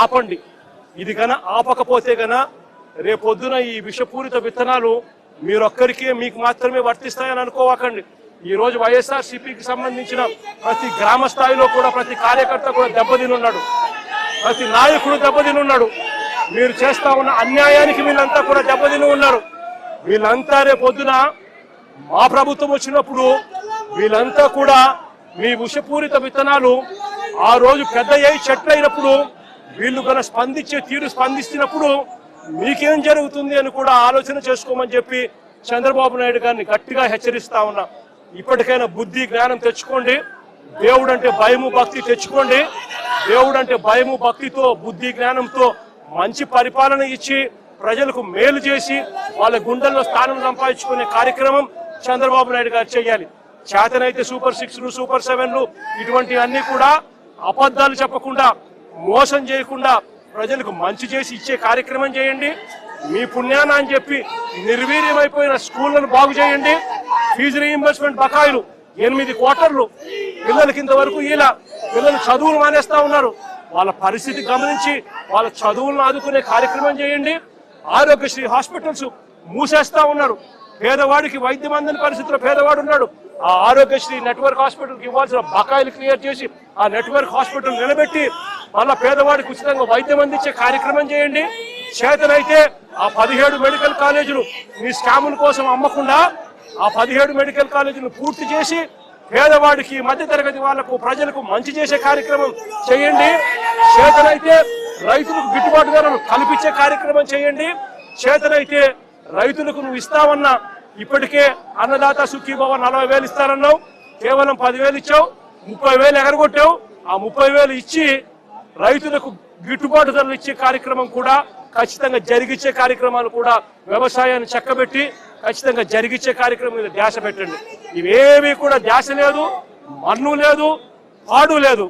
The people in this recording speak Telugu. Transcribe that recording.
ఆపండి. ఇది కన్నా ఆపకపోతే కన్నా రేపొద్దున ఈ విషపూరిత విత్తనాలు మీరొక్కరికే మీకు మాత్రమే వర్తిస్తాయని అనుకోవకండి. ఈ రోజు వైఎస్ఆర్సీపీకి సంబంధించిన ప్రతి గ్రామ స్థాయిలో కూడా ప్రతి కార్యకర్త కూడా దెబ్బతినున్నాడు, ప్రతి నాయకుడు దెబ్బతినున్నాడు. మీరు చేస్తా ఉన్న అన్యాయానికి వీళ్ళంతా కూడా దెబ్బతిని ఉన్నారు. వీళ్ళంతా రేపొద్దున మా ప్రభుత్వం వచ్చినప్పుడు వీళ్ళంతా కూడా మీ విషపూరిత విత్తనాలు ఆ రోజు పెద్ద చెట్లు అయినప్పుడు వీళ్ళు కన్నా స్పందించే తీరు స్పందిస్తున్నప్పుడు మీకేం జరుగుతుంది అని కూడా ఆలోచన చేసుకోమని చెప్పి చంద్రబాబు నాయుడు గారిని గట్టిగా హెచ్చరిస్తా ఉన్నా. ఇప్పటికైనా బుద్ధి జ్ఞానం తెచ్చుకోండి. దేవుడు అంటే భయము భక్తి తెచ్చుకోండి. దేవుడు అంటే భయము భక్తితో బుద్ధి జ్ఞానంతో మంచి పరిపాలన ఇచ్చి ప్రజలకు మేలు చేసి వాళ్ళ గుండెల్లో స్థానం సంపాదించుకునే కార్యక్రమం చంద్రబాబు నాయుడు గారు చేయాలి. చేతనైతే సూపర్ 6లు సూపర్ 7లు ఇటువంటివన్నీ కూడా అబద్ధాలు చెప్పకుండా మోసం చేయకుండా ప్రజలకు మంచి చేసి ఇచ్చే కార్యక్రమం చేయండి. మీ పుణ్యాన అని చెప్పి నిర్వీర్యమైపోయిన స్కూళ్లను బాగు చేయండి. ఫీజు రీయింబర్స్మెంట్ బకాయిలు 8 క్వార్టర్లు పిల్లలకి ఇంతవరకు ఇలా పిల్లలు చదువులు మానేస్తా ఉన్నారు. వాళ్ళ పరిస్థితి గమనించి వాళ్ళ చదువులను ఆదుకునే కార్యక్రమం చేయండి. ఆరోగ్యశ్రీ హాస్పిటల్స్ మూసేస్తా ఉన్నారు. పేదవాడికి వైద్యం అందని పరిస్థితిలో పేదవాడు ఉన్నాడు. ఆ ఆరోగ్యశ్రీ నెట్వర్క్ హాస్పిటల్కి ఇవ్వాల్సిన బకాయిలు క్లియర్ చేసి ఆ నెట్వర్క్ హాస్పిటల్ నిలబెట్టి మళ్ళా పేదవాడికి ఉచితంగా వైద్యం అందించే కార్యక్రమం చేయండి. చేతనైతే ఆ 17 మెడికల్ కాలేజీలు మీ స్కాముల కోసం అమ్మకుండా ఆ 17 మెడికల్ కాలేజీలు పూర్తి చేసి పేదవాడికి మధ్యతరగతి వాళ్లకు ప్రజలకు మంచి చేసే కార్యక్రమం చేయండి. చేతనైతే రైతులకు గిట్టుబాటు ధరలు కల్పించే కార్యక్రమం చేయండి. చేతనైతే రైతులకు నువ్వు ఇస్తావన్నా ఇప్పటికే అన్నదాత సుఖీభవ 40,000 ఇస్తారన్నావు, కేవలం 10,000 ఇచ్చావు, 30,000 ఎగరగొట్టావు. ఆ 30,000 ఇచ్చి రైతులకు గిట్టుబాటు ధరలు ఇచ్చే కార్యక్రమం కూడా ఖచ్చితంగా జరిగించే కార్యక్రమాలు కూడా వ్యవసాయాన్ని చక్కబెట్టి ఖచ్చితంగా జరిగించే కార్యక్రమం మీద ధ్యాస పెట్టండి. ఇవేవి కూడా ధ్యాస లేదు, మన్ను లేదు, పాడు లేదు.